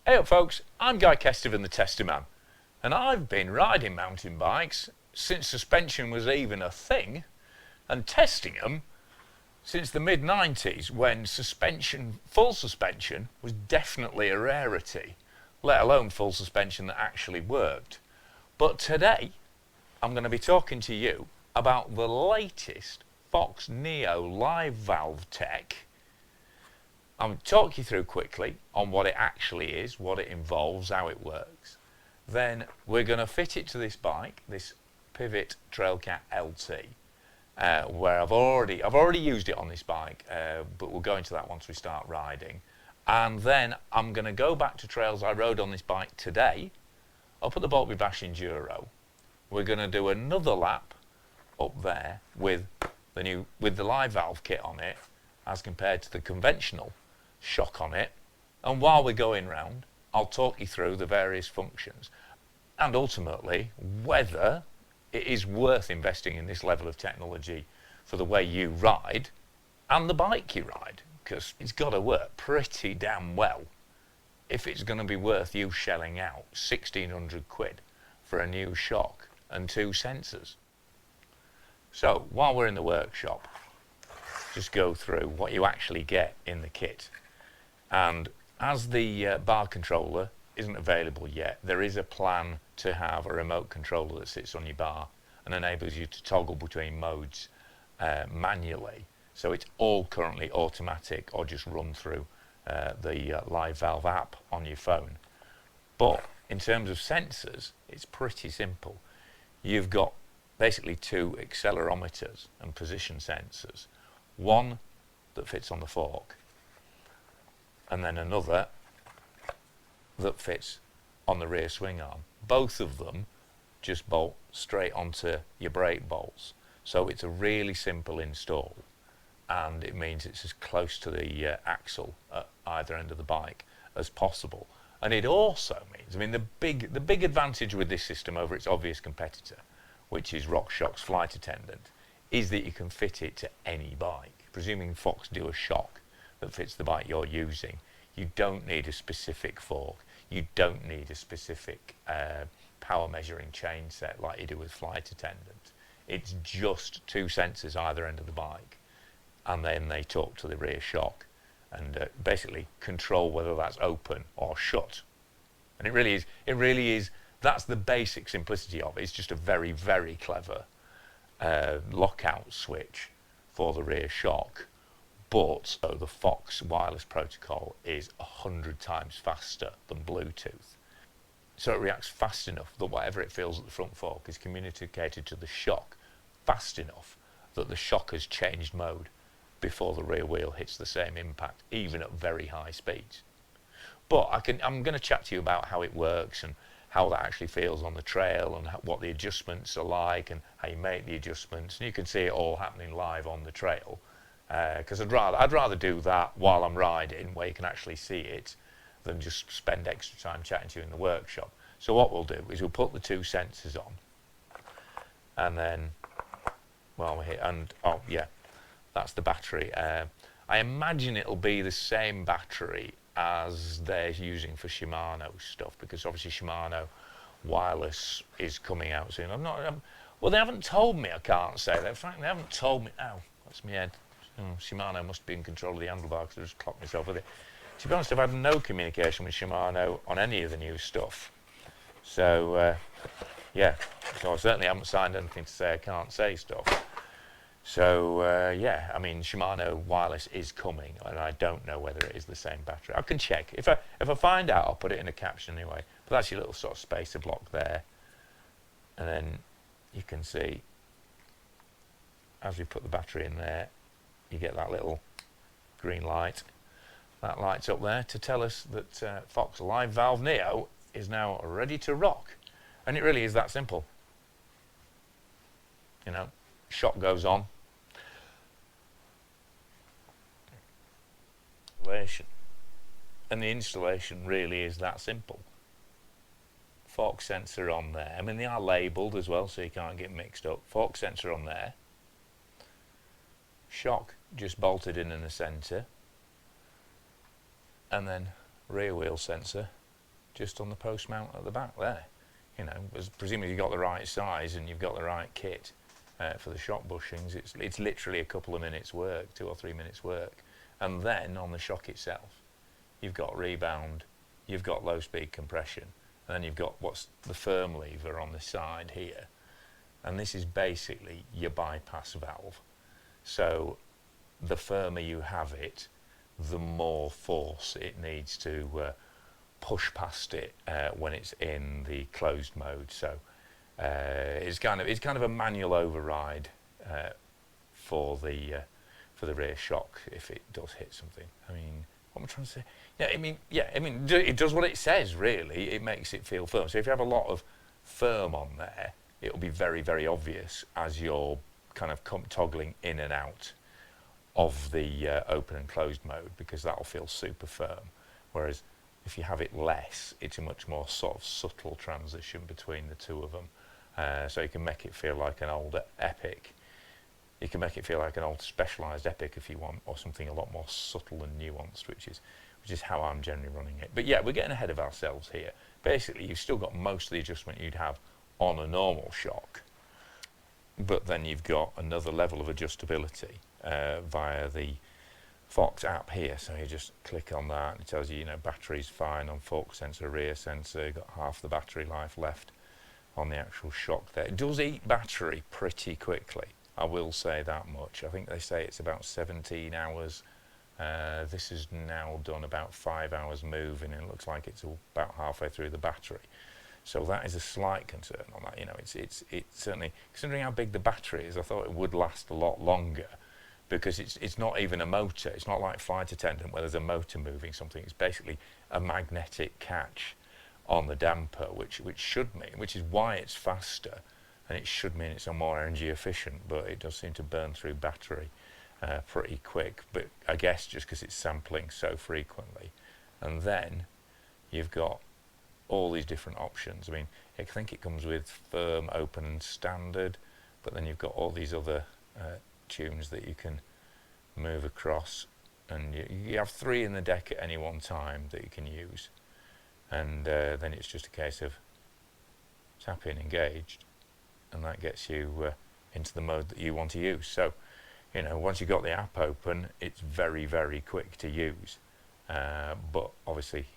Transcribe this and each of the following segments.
Hey up folks, I'm Guy Kestevan the Tester Man, and I've been riding mountain bikes since suspension was even a thing, and testing them since the mid-90s when full suspension was definitely a rarity, let alone full suspension that actually worked. But today I'm going to be talking to you about the latest Fox Neo live valve tech. I'll talk you through quickly on what it actually is, what it involves, how it works. Then we're going to fit it to this bike, this Pivot Trailcat LT, where I've already used it on this bike, but we'll go into that once we start riding. And then I'm going to go back to trails I rode on this bike today, up at the Boltby Bash enduro. We're going to do another lap up there with the live valve kit on it, as compared to the conventional shock on it. And while we're going round, I'll talk you through the various functions and ultimately whether it is worth investing in this level of technology for the way you ride and the bike you ride, because it's got to work pretty damn well if it's going to be worth you shelling out 1,600 quid for a new shock and 2 sensors. So while we're in the workshop, just go through what you actually get in the kit. And as the bar controller isn't available yet, there is a plan to have a remote controller that sits on your bar and enables you to toggle between modes manually. So it's all currently automatic or just run through the live valve app on your phone. But in terms of sensors, it's pretty simple. You've got basically 2 accelerometers and position sensors. One that fits on the fork, and then another that fits on the rear swing arm. Both of them just bolt straight onto your brake bolts. So it's a really simple install, and it means it's as close to the axle at either end of the bike as possible. And it also means, I mean, the big advantage with this system over its obvious competitor, which is RockShox's Flight Attendant, is that you can fit it to any bike. Presuming Fox do a shock that fits the bike you're using, you don't need a specific fork, you don't need a specific power measuring chain set like you do with Flight Attendant. It's just 2 sensors either end of the bike, and then they talk to the rear shock and basically control whether that's open or shut. And it really is, that's the basic simplicity of it. It's just a very, very clever lockout switch for the rear shock, but so the Fox wireless protocol is 100 times faster than Bluetooth. So it reacts fast enough that whatever it feels at the front fork is communicated to the shock fast enough that the shock has changed mode before the rear wheel hits the same impact, even at very high speeds. But I'm going to chat to you about how it works and how that actually feels on the trail and what the adjustments are like and how you make the adjustments. And you can see it all happening live on the trail, because I'd rather do that while I'm riding, where you can actually see it, than just spend extra time chatting to you in the workshop. So what we'll do is we'll put the 2 sensors on, and then while we're here, and oh yeah, that's the battery. I imagine it'll be the same battery as they're using for Shimano stuff, because obviously Shimano wireless is coming out soon. Well, they haven't told me, I can't say that. In fact, they haven't told me. Oh, that's my head. Shimano must be in control of the handlebar, because I just clocked myself with it. To be honest, I've had no communication with Shimano on any of the new stuff. So, yeah, so I certainly haven't signed anything to say I can't say stuff. So yeah, I mean, Shimano wireless is coming, and I don't know whether it is the same battery. I can check. If I find out, I'll put it in a caption anyway. But that's your little sort of spacer block there, and then you can see as we put the battery in there, you get that little green light. That lights up there to tell us that Fox Live Valve Neo is now ready to rock, and it really is that simple. You know, shock goes on. And the installation really is that simple. Fork sensor on there. I mean, they are labelled as well, so you can't get mixed up. Fork sensor on there. Shock just bolted in the centre. And then rear wheel sensor just on the post mount at the back there. You know, presumably you've got the right size and you've got the right kit for the shock bushings. It's literally a couple of minutes work, 2 or 3 minutes work. And then on the shock itself, you've got rebound, you've got low speed compression, and then you've got what's the firm lever on the side here. And this is basically your bypass valve. So the firmer you have it, the more force it needs to push past it when it's in the closed mode. So it's kind of a manual override for the rear shock if it does hit something. I mean, what am I trying to say? It does what it says, really. It makes it feel firm. So if you have a lot of firm on there, it'll be very, very obvious as you're kind of toggling in and out of the open and closed mode, because that'll feel super firm. Whereas if you have it less, it's a much more sort of subtle transition between the two of them. So you can make it feel like an old Epic. You can make it feel like an old Specialized Epic if you want, or something a lot more subtle and nuanced, which is how I'm generally running it. But yeah, we're getting ahead of ourselves here. Basically, you've still got most of the adjustment you'd have on a normal shock, but then you've got another level of adjustability via the Fox app here. So you just click on that and it tells you, battery's fine on fork sensor, rear sensor, you've got half the battery life left on the actual shock there. It does eat battery pretty quickly, I will say that much. I think they say it's about 17 hours. This is now done about 5 hours moving, and it looks like it's about halfway through the battery. So that is a slight concern on that. It's certainly, considering how big the battery is, I thought it would last a lot longer, because it's not even a motor. It's not like flight attendant where there's a motor moving something. It's basically a magnetic catch on the damper, which should mean, which is why it's faster, and it should mean it's more energy efficient, but it does seem to burn through battery pretty quick. But I guess just because it's sampling so frequently. And then you've got all these different options. I mean, I think it comes with firm, open and standard, but then you've got all these other tunes that you can move across, and you have 3 in the deck at any one time that you can use, and then it's just a case of tapping engaged, and that gets you into the mode that you want to use. So once you've got the app open, it's very, very quick to use, but obviously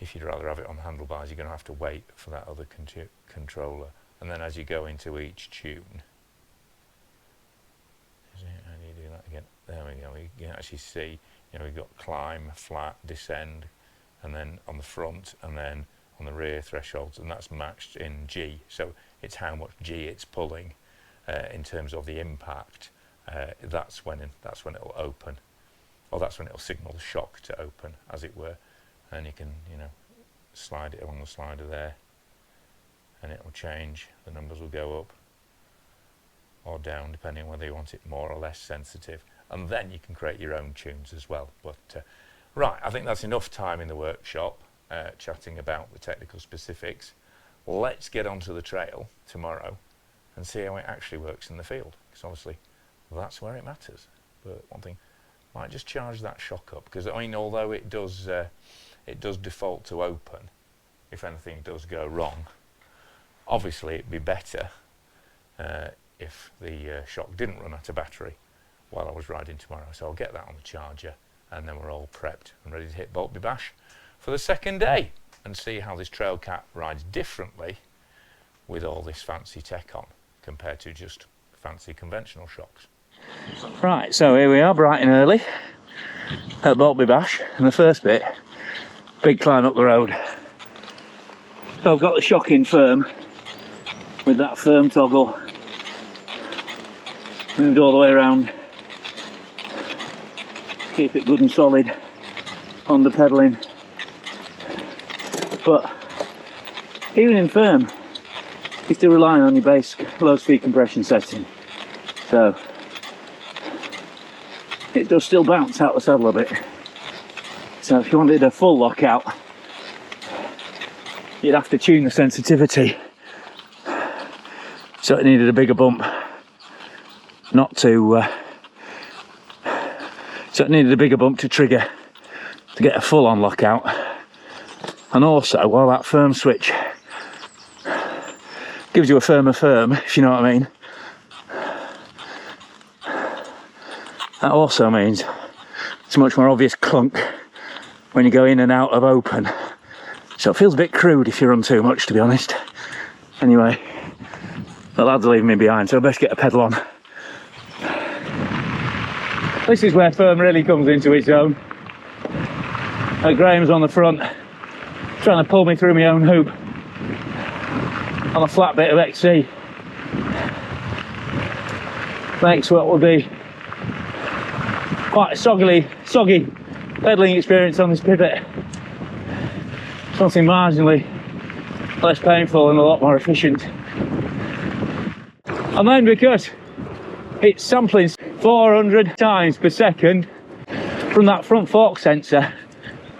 if you'd rather have it on the handlebars, you're going to have to wait for that other controller. And then as you go into each tune, how do you do that again? There we go. You can actually see, we've got climb, flat, descend, and then on the front, and then on the rear thresholds, and that's matched in G. So it's how much G it's pulling in terms of the impact. That's when it'll open, or that's when it'll signal the shock to open, as it were. And you can, slide it along the slider there, and it will change. The numbers will go up or down, depending on whether you want it more or less sensitive. And then you can create your own tunes as well. But right, I think that's enough time in the workshop chatting about the technical specifics. Let's get onto the trail tomorrow and see how it actually works in the field, because obviously that's where it matters. But one thing, might just charge that shock up, because although it does default to open if anything does go wrong. Obviously it'd be better if the shock didn't run out of battery while I was riding tomorrow. So I'll get that on the charger, and then we're all prepped and ready to hit Boltby Bash for the second day and see how this Trailcat rides differently with all this fancy tech on compared to just fancy conventional shocks. Right, so here we are bright and early at Boltby Bash, and the first bit, big climb up the road. So I've got the shock in firm with that firm toggle, moved all the way around, keep it good and solid on the pedalling. But even in firm, you're still relying on your base low speed compression setting, so it does still bounce out the saddle a bit. So if you wanted a full lockout, you'd have to tune the sensitivity so it needed a bigger bump so it needed a bigger bump to trigger to get a full on lockout. And also, while that firm switch gives you a firmer firm, if you know what I mean, that also means it's a much more obvious clunk when you go in and out of open. So it feels a bit crude if you run too much, to be honest. Anyway, the lads are leaving me behind, so I best get a pedal on. This is where firm really comes into its own. Graham's on the front, trying to pull me through my own hoop on a flat bit of XC. Makes what will be quite a soggy pedalling experience on this pivot. Something marginally less painful and a lot more efficient. And then because it's sampling 400 times per second from that front fork sensor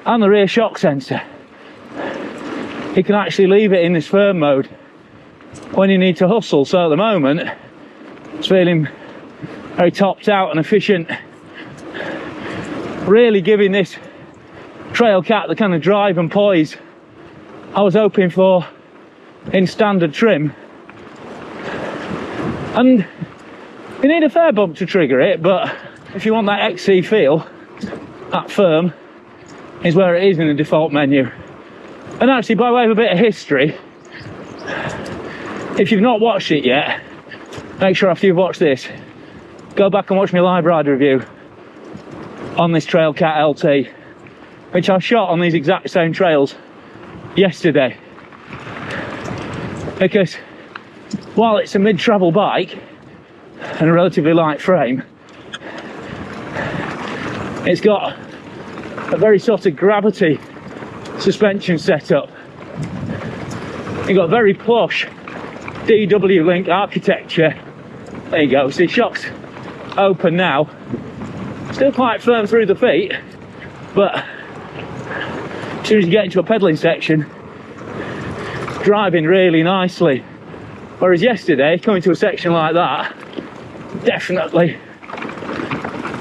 and the rear shock sensor, you can actually leave it in this firm mode when you need to hustle. So at the moment it's feeling very topped out and efficient, really giving this Trailcat the kind of drive and poise I was hoping for in standard trim. And you need a fair bump to trigger it, but if you want that XC feel, that firm is where it is in the default menu. And actually, by way of a bit of history, if you've not watched it yet, make sure after you've watched this, go back and watch my live ride review on this Trailcat LT, which I shot on these exact same trails yesterday. Because while it's a mid-travel bike and a relatively light frame, it's got a very sort of gravity suspension setup. You've got very plush DW link architecture. There you go, see, shock's open now, still quite firm through the feet, but as soon as you get into a pedalling section, driving really nicely. Whereas yesterday, coming to a section like that, definitely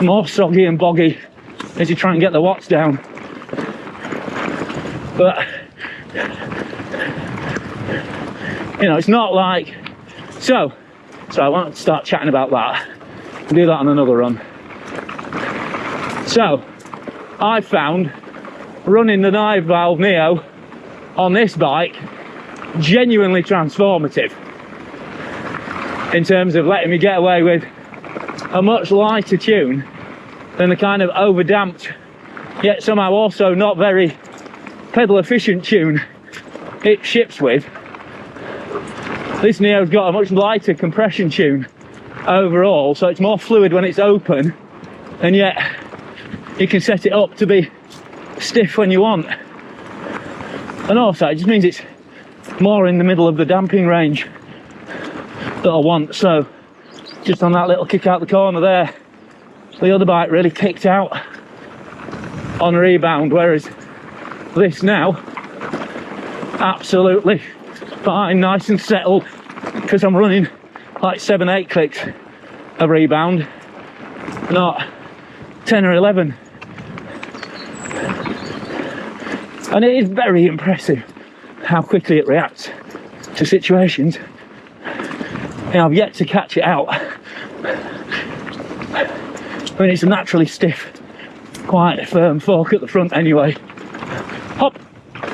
more soggy and boggy as you try and get the watts down. But you know, it's not like so I want to start chatting about that. We'll do that on another run. So I found running the 9 valve Neo on this bike genuinely transformative in terms of letting me get away with a much lighter tune than the kind of overdamped yet somehow also not very pedal efficient tune it ships with. This Neo's got a much lighter compression tune overall, so it's more fluid when it's open, and yet you can set it up to be stiff when you want. And also it just means it's more in the middle of the damping range that I want. So just on that little kick out the corner there, the other bike really kicked out on rebound, whereas this now absolutely fine, nice and settled, because I'm running like 7-8 clicks of rebound, not 10 or 11. And it is very impressive how quickly it reacts to situations. You know, I've yet to catch it out. I mean, it's a naturally stiff, quite firm fork at the front anyway. Hop!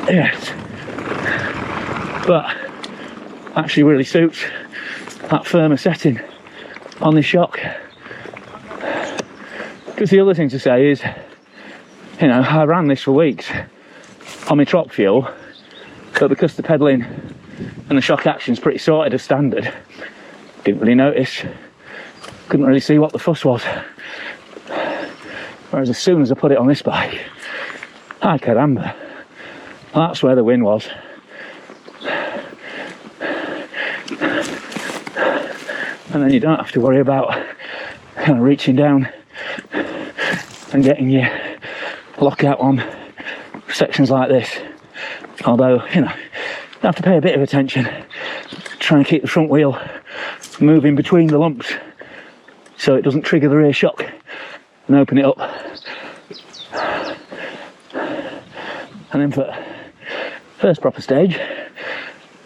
Yes. But actually really suits that firmer setting on the shock. Because the other thing to say is, you know, I ran this for weeks on my trop fuel, but because the pedalling and the shock action's pretty sorted as standard, didn't really notice, couldn't really see what the fuss was. Whereas as soon as I put it on this bike, I caramba, that's where the win was. And then you don't have to worry about kind of reaching down and getting your lockout on sections like this. Although, you know, you have to pay a bit of attention, try and keep the front wheel moving between the lumps so it doesn't trigger the rear shock and open it up. And then for first proper stage,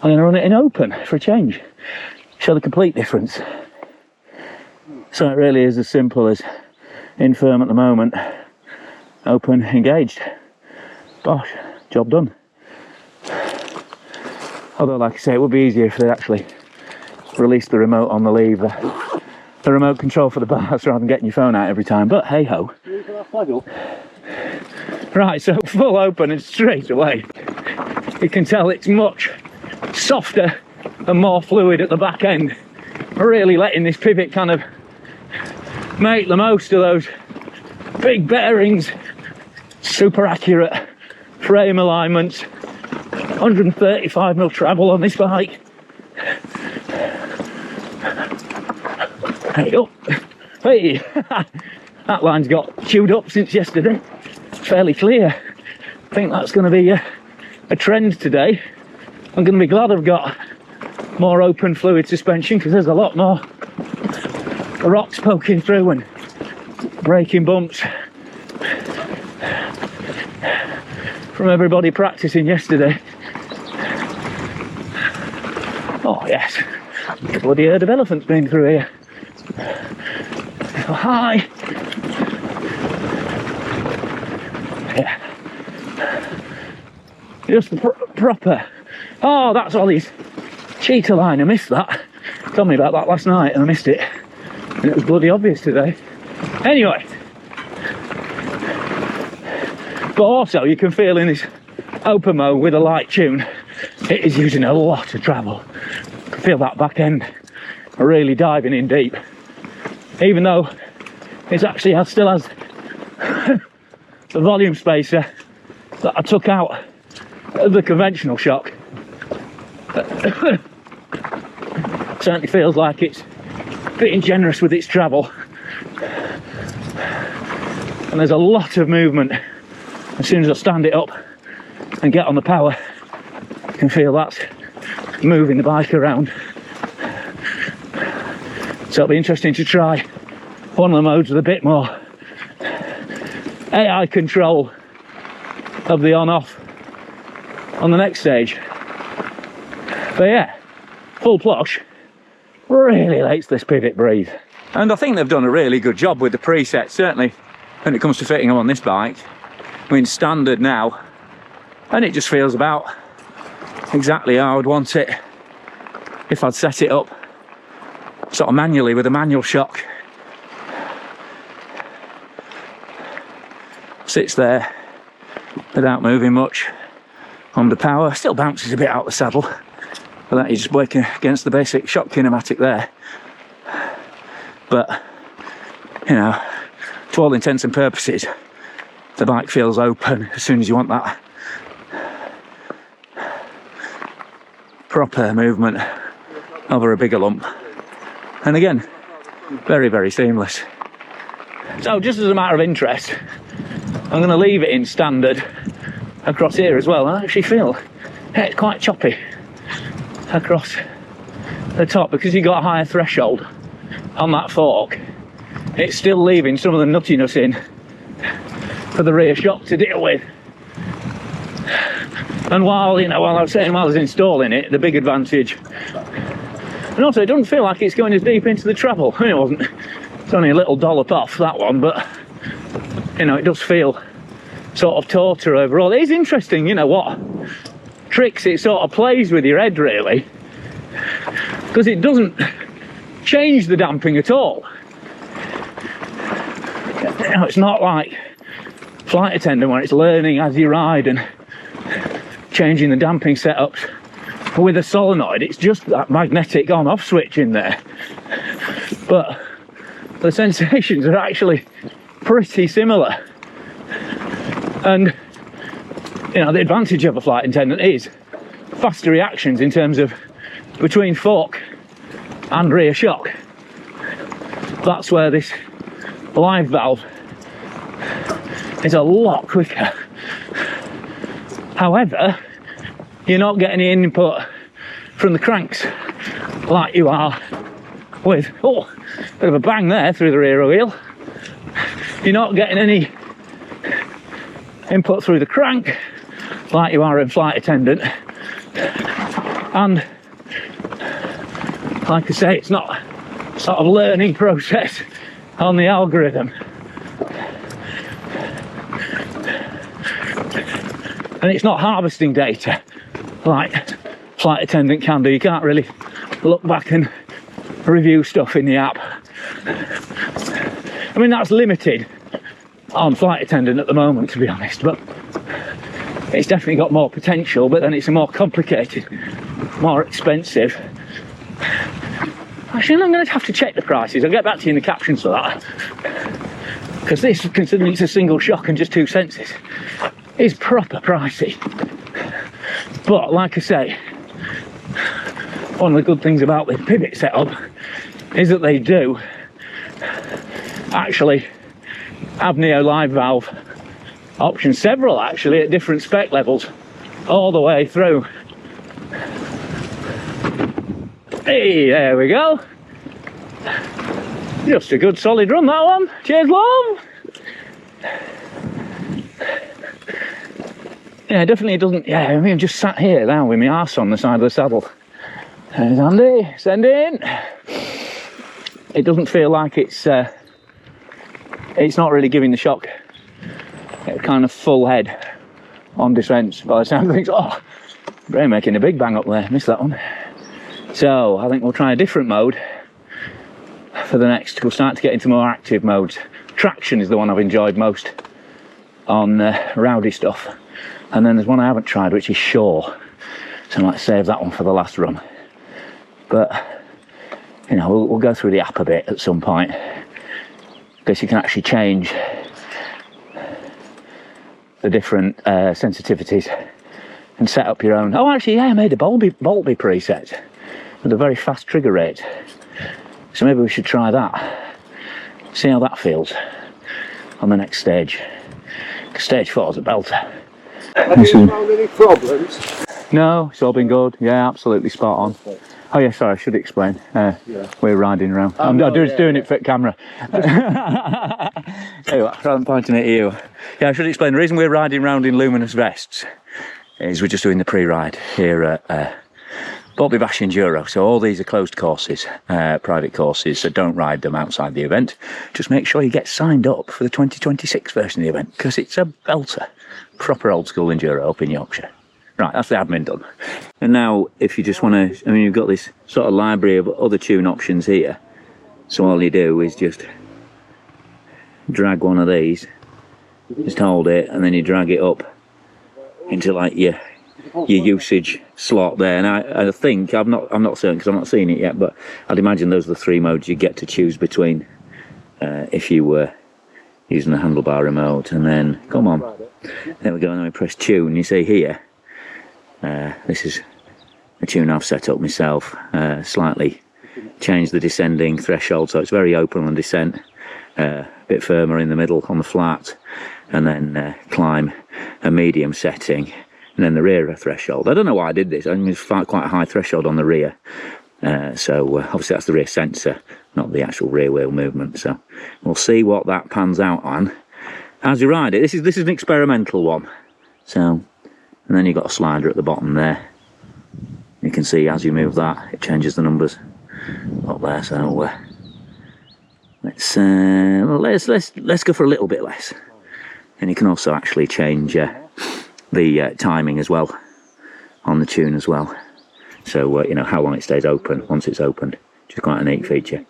I'm going to run it in open for a change, show the complete difference. So it really is as simple as in firm at the moment, open, engaged. Gosh, job done. Although, like I say, it would be easier if they actually released the remote on the lever, the remote control for the bars, rather than getting your phone out every time, but hey ho. Right, so full open and straight away, you can tell it's much softer and more fluid at the back end. Really letting this pivot kind of make the most of those big bearings, super accurate frame alignments, 135mm treble on this bike. Hey up, hey, that line's got chewed up since yesterday, fairly clear. I think that's going to be a trend today. I'm going to be glad I've got more open fluid suspension, because there's a lot more rocks poking through and breaking bumps from everybody practicing yesterday. Oh yes, bloody herd of elephants been through here. Oh, hi. Yeah. Just the proper. Oh, that's Ollie's cheetah line. I missed that. Told me about that last night and I missed it. And it was bloody obvious today. Anyway. But also you can feel in this open mode with a light tune, it is using a lot of travel. You can feel that back end really diving in deep. Even though it actually still has the volume spacer that I took out of the conventional shock. Certainly feels like it's being generous with its travel. And there's a lot of movement. As soon as I stand it up and get on the power, I can feel that's moving the bike around. So it'll be interesting to try one of the modes with a bit more AI control of the on-off on the next stage. But yeah, full plush really lets this pivot breathe. And I think they've done a really good job with the presets, certainly when it comes to fitting them on this bike. I mean, standard now, and it just feels about exactly how I'd want it if I'd set it up sort of manually with a manual shock. Sits there without moving much under power, still bounces a bit out the saddle, but that is just working against the basic shock kinematic there. But you know, to all intents and purposes, the bike feels open as soon as you want that proper movement over a bigger lump. And again, very, very seamless. So just as a matter of interest, I'm going to leave it in standard across here as well. I actually feel it's quite choppy across the top because you've got a higher threshold on that fork. It's still leaving some of the nuttiness in for the rear shock to deal with. And while I was installing it, the big advantage, and also it doesn't feel like it's going as deep into the treble. I mean, it wasn't, it's only a little dollop off that one, but you know, it does feel sort of tauter overall. It is interesting, you know, what tricks it sort of plays with your head really, because it doesn't change the damping at all. You know, it's not like flight attendant where it's learning as you ride and changing the damping setups with a solenoid. It's just that magnetic on-off switch in there, but the sensations are actually pretty similar. And you know, the advantage of a flight attendant is faster reactions in terms of between fork and rear shock. That's where this live valve is a lot quicker. However, you're not getting any input from the cranks like you are with, oh, bit of a bang there through the rear wheel. You're not getting any input through the crank like you are a flight attendant. And like I say, it's not sort of learning process on the algorithm. And it's not harvesting data like flight attendant can do. You can't really look back and review stuff in the app. I mean, that's limited on flight attendant at the moment, to be honest, but it's definitely got more potential, but then it's a more complicated, more expensive. Actually, I'm going to have to check the prices. I'll get back to you in the captions for that, because this, considering it's a single shock and just 2 sensors, is proper pricey. But like I say, one of the good things about the Pivot setup is that they do actually have Neo Live Valve options, several actually at different spec levels all the way through. Hey, there we go. Just a good solid run, that one. Cheers, love. Yeah, definitely doesn't. Yeah, I mean, I'm just sat here now with my arse on the side of the saddle. There's Andy, send in. It doesn't feel like it's not really giving the shock a kind of full head on descent by the sound of things. Oh, brain making a big bang up there. Missed that one. So I think we'll try a different mode for the next. We'll start to get into more active modes. Traction is the one I've enjoyed most on rowdy stuff. And then there's one I haven't tried, which is shore. So I might save that one for the last run. But, you know, we'll go through the app a bit at some point. Because you can actually change the different sensitivities and set up your own. Oh, actually, yeah, I made a Boltby preset with a very fast trigger rate. So maybe we should try that. See how that feels on the next stage. Stage 4 is a belter. Have you found any problems? No, it's all been good. Yeah, absolutely spot on. Oh yeah, sorry, I should explain. We're riding around. I'm doing it for camera. Anyway, rather than pointing at you. Yeah, I should explain. The reason we're riding around in luminous vests is we're just doing the pre-ride here at Boltby Bash Enduro. So all these are closed courses, private courses, so don't ride them outside the event. Just make sure you get signed up for the 2026 version of the event, because it's a belter. Proper old school enduro up in Yorkshire. Right, that's the admin done. And now, if you just want to, I mean, you've got this sort of library of other tune options here. So all you do is just drag one of these, just hold it, and then you drag it up into like your usage slot there. And I think, I'm not certain because I'm not seeing it yet, but I'd imagine those are the 3 modes you get to choose between if you were using the handlebar remote. And then, come on, there we go, and then we press tune. You see here, this is a tune I've set up myself, slightly changed the descending threshold so it's very open on descent, a bit firmer in the middle on the flat, and then climb a medium setting, and then the rear threshold. I don't know why I did this. I mean, it's quite a high threshold on the rear, so obviously that's the rear sensor, not the actual rear wheel movement. So we'll see what that pans out on as you ride it. This is an experimental one. So, and then you've got a slider at the bottom there. You can see as you move that, it changes the numbers up there. So let's go for a little bit less. And you can also actually change the timing as well on the tune as well. So you know how long it stays open once it's opened, which is quite a neat feature.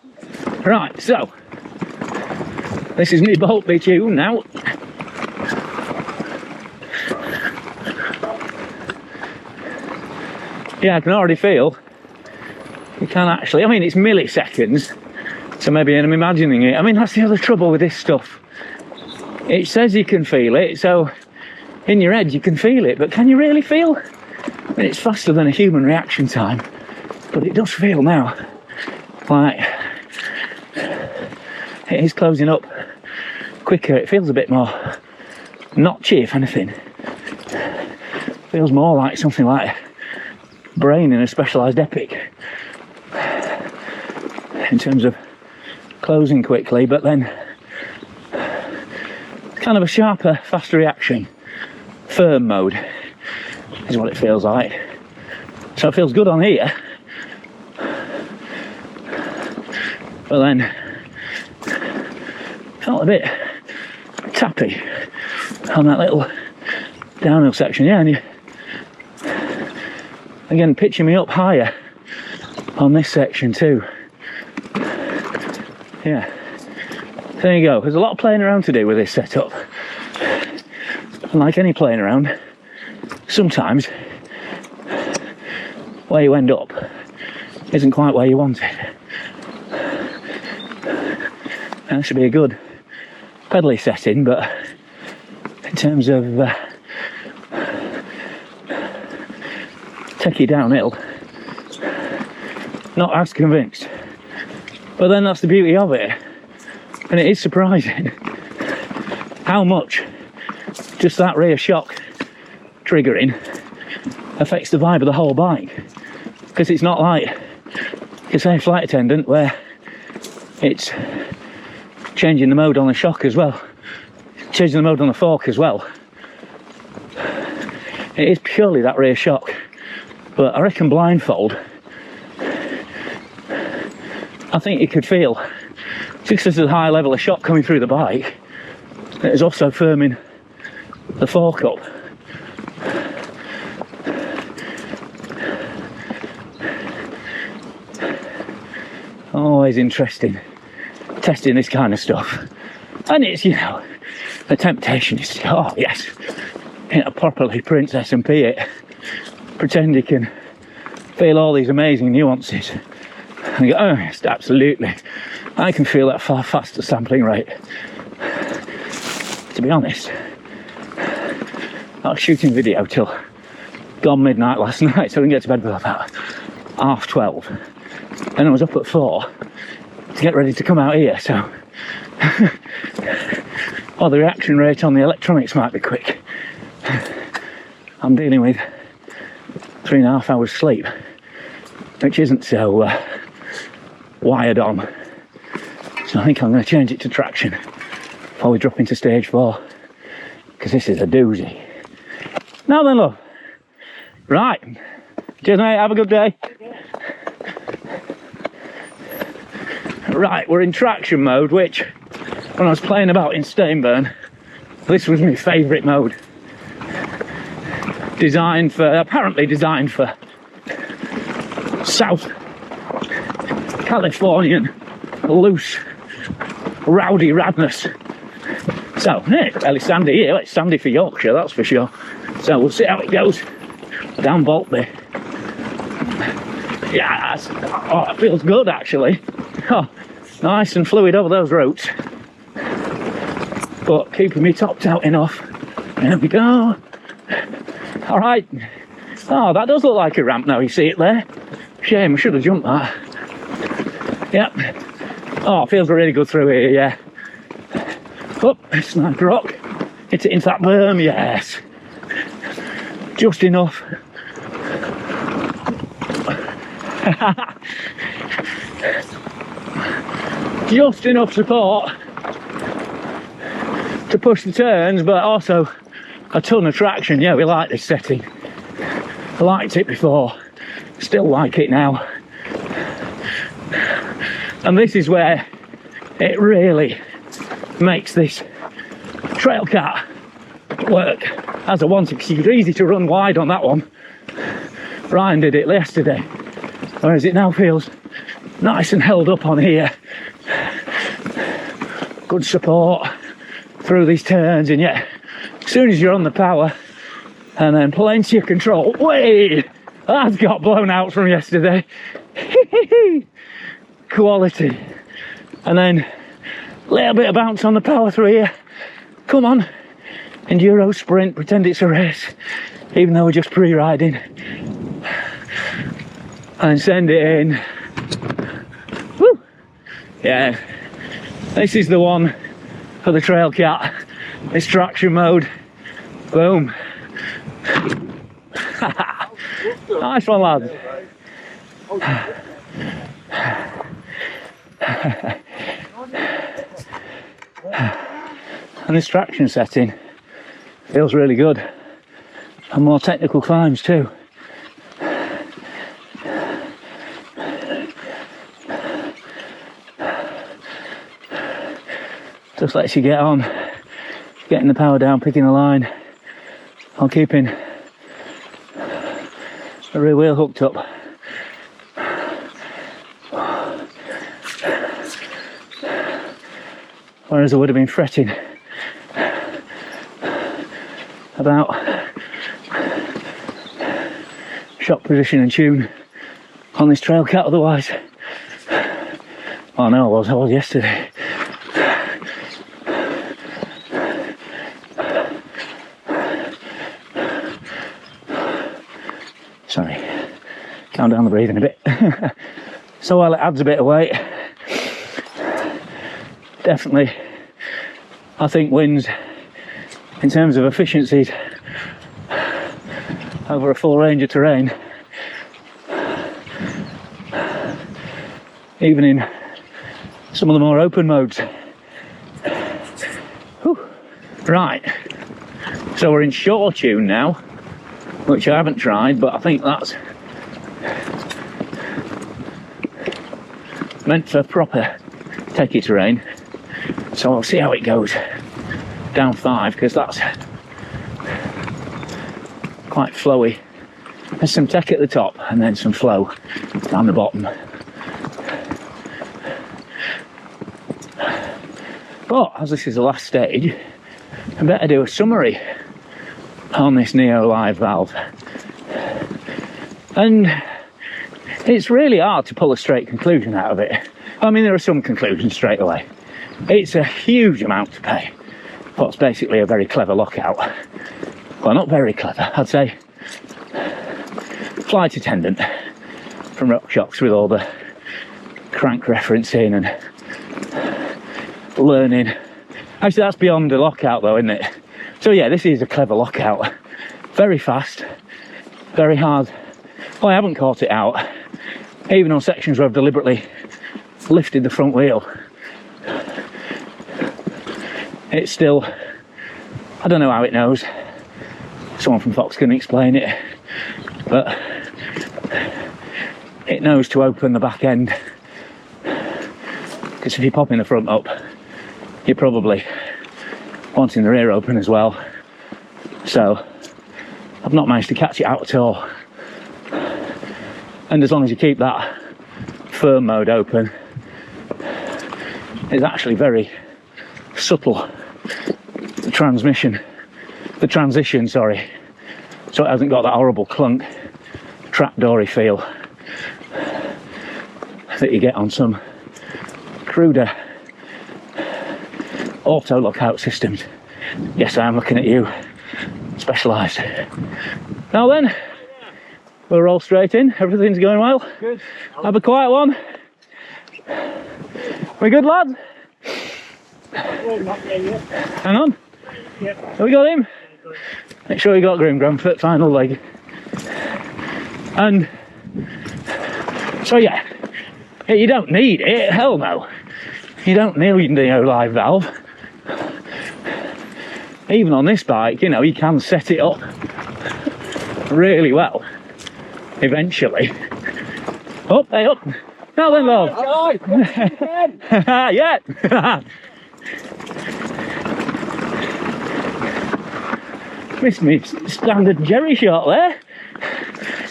Right, so this is my Boltby tune now. Yeah, I can already feel you can actually, I mean, it's milliseconds, so maybe I'm imagining it. I mean, that's the other trouble with this stuff. It says you can feel it, so in your head you can feel it, but can you really feel? I mean, it's faster than a human reaction time, but it does feel now like it is closing up quicker. It feels a bit more notchy, if anything. Feels more like something like brain in a specialised epic in terms of closing quickly, but then kind of a sharper, faster reaction, firm mode. is what it feels like. So it feels good on here, but then felt a bit tappy on that little downhill section. Yeah, and you again pitching me up higher on this section too. Yeah, there you go. There's a lot of playing around to do with this setup, and like any playing around, sometimes where you end up isn't quite where you want it. And this should be a good pedally setting, but in terms of techie downhill, not as convinced. But then that's the beauty of it, and it is surprising how much just that rear shock triggering affects the vibe of the whole bike. Because it's not like, you say, flight attendant, where it's changing the mode on the shock as well, changing the mode on the fork as well. It is purely that rear shock. But I reckon blindfold, I think you could feel, since there's a high level of shock coming through the bike, it is also firming the fork up. Always interesting testing this kind of stuff, and it's, you know, the temptation is to, oh yes, you know, properly princess and pee it, pretend you can feel all these amazing nuances, and you go, oh yes, absolutely, I can feel that far faster sampling rate. To be honest, I was shooting video till gone midnight last night, so I didn't get to bed till about 12:30. And I was up at 4 to get ready to come out here, so well, the reaction rate on the electronics might be quick. I'm dealing with 3.5 hours sleep, which isn't so wired on, so I think I'm going to change it to traction before we drop into stage 4, because this is a doozy. Now then, love. Right, cheers mate, have a good day. Right, we're in traction mode, which, when I was playing about in Stainburn, this was my favourite mode. Apparently designed for South Californian loose, rowdy radness. So, hey, fairly sandy here. It's sandy for Yorkshire, that's for sure. So we'll see how it goes down Boltby. Yeah, oh, it feels good actually. Oh, nice and fluid over those roads, but keeping me topped out enough. There we go. All right. Oh, that does look like a ramp now, you see it there. Shame, I should have jumped that. Yep. Oh, it feels really good through here, yeah. Up, Sniper Rock. Hit it into that berm, yes. Just enough. Just enough support to push the turns, but also a ton of traction. Yeah, we like this setting. I liked it before, still like it now. And this is where it really makes this Trailcat work as I wanted, because it's easy to run wide on that one. Ryan did it yesterday, whereas it now feels nice and held up on here. Good support through these turns, and yet as soon as you're on the power, and then plenty of control. Wait, that got blown out from yesterday. Quality. And then a little bit of bounce on the power through here. Come on, enduro sprint, pretend it's a race, even though we're just pre-riding, and send it in. Woo! Yeah, this is the one for the Trailcat. This traction mode. Boom. Nice one, lads. And this traction setting feels really good. and more technical climbs too. Just lets you get on, getting the power down, picking the line, while keeping the rear wheel hooked up. Whereas I would have been fretting about shock position and tune on this Trailcat otherwise. Oh no, I was yesterday. Sorry, calm down the breathing a bit. So while it adds a bit of weight, definitely I think wins in terms of efficiencies over a full range of terrain, even in some of the more open modes. Whew. Right, so we're in shore tune now, which I haven't tried, but I think that's meant for proper techie terrain. So I'll see how it goes down 5, because that's quite flowy. There's some tech at the top and then some flow down the bottom. But as this is the last stage, I better do a summary on this Neo Live valve. And it's really hard to pull a straight conclusion out of it. I mean, there are some conclusions straight away. It's a huge amount to pay. What's basically a very clever lockout. Well, not very clever, I'd say flight attendant from RockShox, with all the crank referencing and learning. Actually, that's beyond a lockout though, isn't it? So yeah, this is a clever lockout. Very fast, very hard. Well, I haven't caught it out, even on sections where I've deliberately lifted the front wheel. It's still, I don't know how it knows. Someone from Fox can explain it, but it knows to open the back end, because if you're popping the front up, you're probably wanting the rear open as well. So I've not managed to catch it out at all. And as long as you keep that firm mode open, it's actually very subtle, the transition, sorry, so it hasn't got that horrible clunk, trapdoory feel that you get on some cruder auto lockout systems. Yes, I am looking at you, Specialised. Now then, we'll roll straight in. Everything's going well. Good. Have a quiet one. We good, lads? Well, not there yet. Hang on. Yep. Have we got him? Make sure you got Grim Granfoot, final leg. And so yeah, you don't need it, hell no. You don't need the Live valve. Even on this bike, you know, you can set it up really well eventually. Up, hey, up. Now then, love. Yeah. Missed me standard Jerry shot there.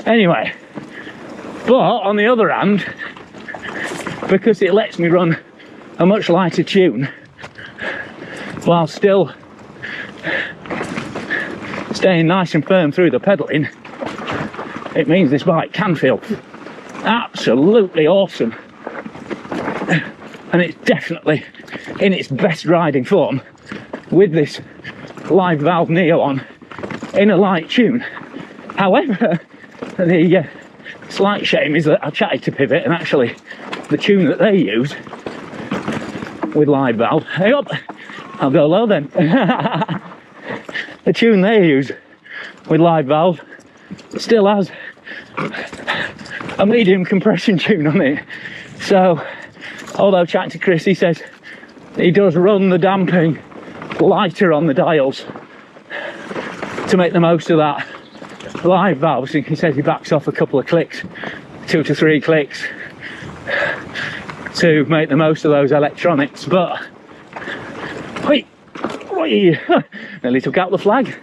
Anyway, but on the other hand, because it lets me run a much lighter tune while still staying nice and firm through the pedalling, it means this bike can feel absolutely awesome. And it's definitely in its best riding form with this Live valve Neo on in a light tune. However, the slight shame is that I chatted to Pivot, and actually the tune that they use with Live valve, hey up, I'll go low then. The tune they use with Live valve still has a medium compression tune on it. So although chatting to Chris, he says he does run the damping lighter on the dials to make the most of that live valves, he says he backs off a couple of clicks, 2 to 3 clicks, to make the most of those electronics. But wait, nearly took out the flag.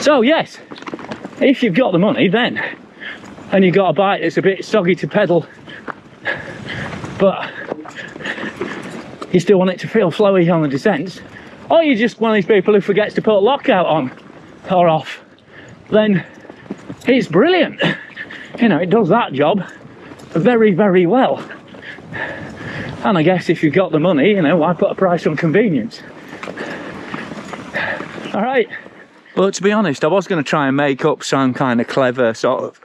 So yes, if you've got the money then, and you've got a bike that's a bit soggy to pedal, but you still want it to feel flowy on the descents, or you're just one of these people who forgets to put lockout on or off, then it's brilliant. You know, it does that job very, very well. And I guess if you've got the money, you know, why put a price on convenience? All right. But to be honest, I was going to try and make up some kind of clever sort of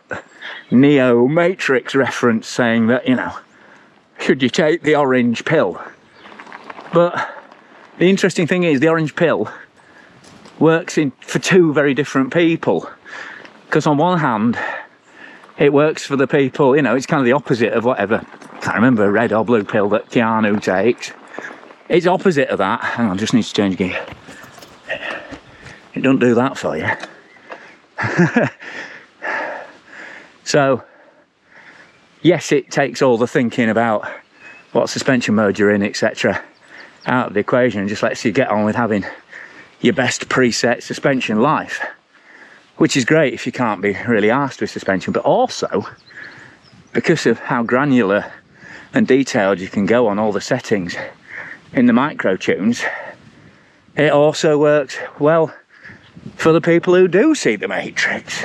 Neo Matrix reference saying that, you know, should you take the orange pill? But the interesting thing is the orange pill works for two very different people. Because on one hand, it works for the people, you know, it's kind of the opposite of whatever, I can't remember, a red or blue pill that Keanu takes. It's opposite of that. Hang on, just need to change gear. It don't do that for you. So, yes, it takes all the thinking about what suspension mode you're in, etc., out of the equation and just lets you get on with having your best preset suspension life, which is great if you can't be really arsed with suspension. But also, because of how granular and detailed you can go on all the settings in the micro tunes, it also works well for the people who do see the Matrix.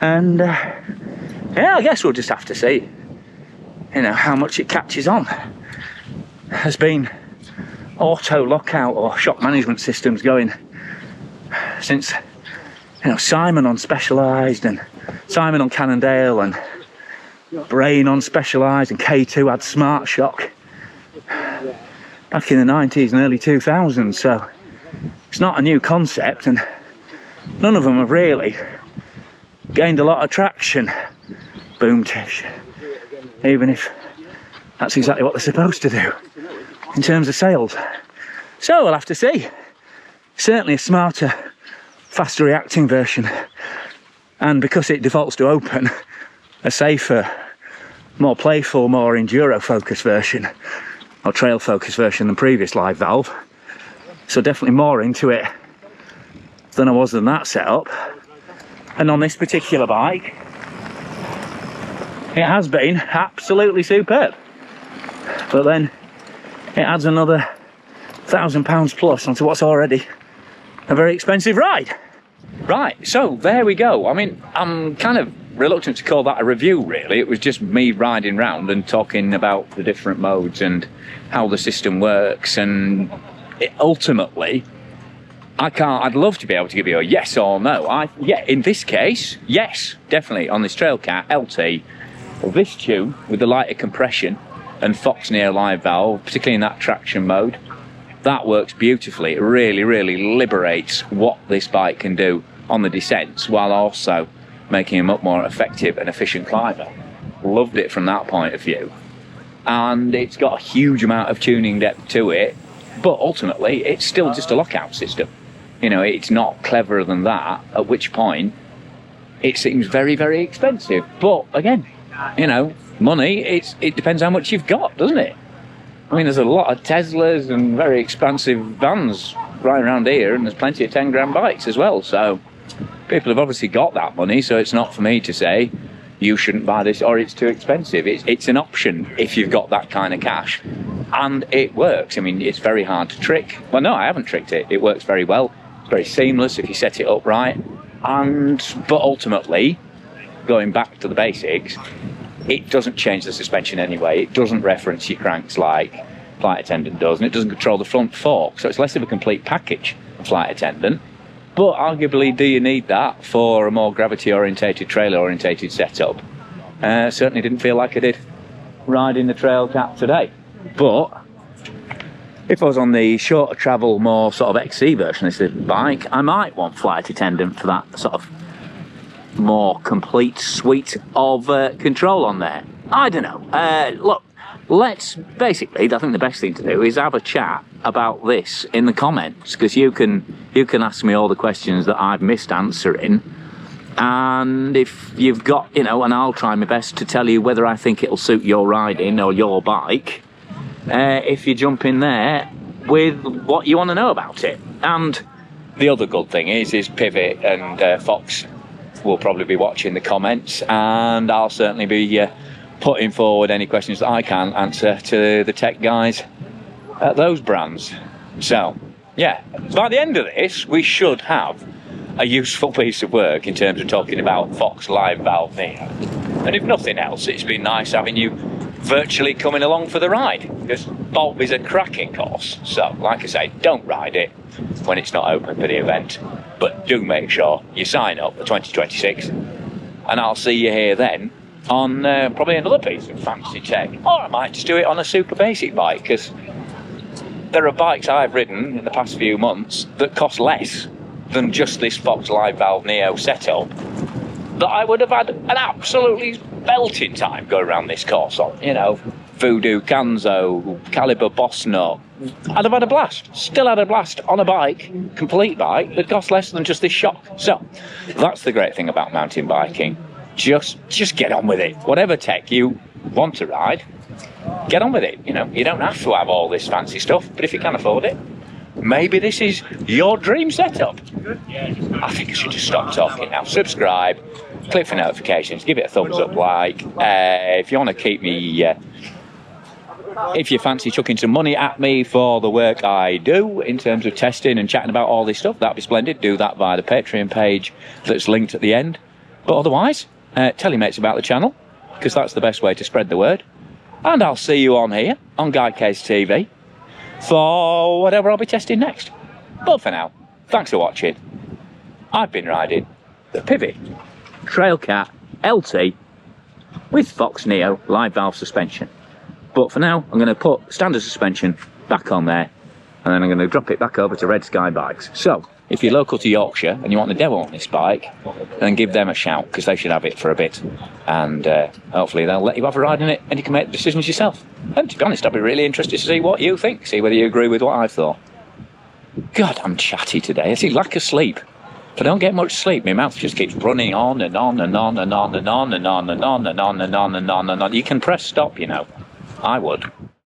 And yeah, I guess we'll just have to see, you know, how much it catches on. Has been auto lockout or shock management systems going since, you know, Simon on Specialised and Simon on Cannondale and Brain on Specialised and K2 had Smart Shock back in the 90s and early 2000s. So it's not a new concept, and none of them have really gained a lot of traction, boom tish, even if that's exactly what they're supposed to do in terms of sales. So we'll have to see. Certainly a smarter, faster reacting version, and because it defaults to open, a safer, more playful, more enduro focused version, or trail focused version than previous live valve. So definitely more into it than I was in that setup. And on this particular bike, it has been absolutely superb. But then it adds another £1,000 plus onto what's already a very expensive ride. Right, so there we go. I mean, I'm kind of reluctant to call that a review, really. It was just me riding round and talking about the different modes and how the system works, and ultimately, I'd love to be able to give you a yes or no. Yeah, in this case, yes, definitely on this Trailcat LT, this tune with the lighter compression and Fox Near live valve, particularly in that traction mode, that works beautifully. It really, really liberates what this bike can do on the descents, while also making him a much more effective and efficient climber. Loved it from that point of view. And it's got a huge amount of tuning depth to it, but ultimately it's still just a lockout system. You know, it's not cleverer than that, at which point it seems very, very expensive. But again, you know, money, it depends how much you've got, doesn't it? I mean, there's a lot of Teslas and very expensive vans right around here, and there's plenty of 10 grand bikes as well. So people have obviously got that money, so it's not for me to say you shouldn't buy this or it's too expensive. It's an option if you've got that kind of cash, and it works. I mean, it's very hard to trick. Well, no, I haven't tricked it. It works very well. It's very seamless if you set it up right. But ultimately, going back to the basics, it doesn't change the suspension anyway. It doesn't reference your cranks like Flight Attendant does, and it doesn't control the front fork. So it's less of a complete package of Flight Attendant. But arguably, do you need that for a more gravity-orientated, trailer-orientated setup? Certainly didn't feel like I did riding the Trailcat today. But if I was on the shorter travel, more sort of XC version of this bike, I might want Flight Attendant for that sort of more complete suite of control on there. I don't know. Look, basically, I think the best thing to do is have a chat about this in the comments, because you can ask me all the questions that I've missed answering, and if you've got, you know, and I'll try my best to tell you whether I think it'll suit your riding or your bike, if you jump in there with what you want to know about it. And the other good thing is Pivot and Fox will probably be watching the comments, and I'll certainly be putting forward any questions that I can answer to the tech guys at those brands. So, yeah, by the end of this, we should have a useful piece of work in terms of talking about Fox Live Valve Neo. And if nothing else, it's been nice having you virtually coming along for the ride, because Boltby's a cracking course. So, like I say, don't ride it when it's not open for the event, but do make sure you sign up for 2026, and I'll see you here then on probably another piece of fancy tech, or I might just do it on a super basic bike, because there are bikes I've ridden in the past few months that cost less than just this Fox Live Valve Neo setup, that I would have had an absolutely belting time going around this course on. You know, Voodoo, Kanzo, Caliber Boss Nut. I'd have had a blast. Still had a blast on a bike, complete bike, that cost less than just this shock. So, that's the great thing about mountain biking. Just get on with it. Whatever tech you want to ride, get on with it. You know, you don't have to have all this fancy stuff, but if you can afford it, maybe this is your dream setup. I think I should just stop talking now. Subscribe, click for notifications, give it a thumbs up, like. If you want to keep me, if you fancy chucking some money at me for the work I do in terms of testing and chatting about all this stuff, that'd be splendid. Do that via the Patreon page that's linked at the end. But otherwise, tell your mates about the channel, because that's the best way to spread the word. And I'll see you on here, on Guide Case TV, for whatever I'll be testing next. But for now, thanks for watching. I've been riding the Pivot Trailcat LT with Fox Neo live valve suspension. But for now, I'm going to put standard suspension back on there, and then I'm going to drop it back over to Red Sky Bikes. So, if you're local to Yorkshire and you want the demo on this bike, then give them a shout, because they should have it for a bit. And hopefully they'll let you have a ride in it and you can make the decisions yourself. And to be honest, I'd be really interested to see what you think, see whether you agree with what I've thought. God, I'm chatty today. I see lack of sleep. If I don't get much sleep, my mouth just keeps running on and on and on and on and on and on and on and on and on and on and on. You can press stop, you know. I would.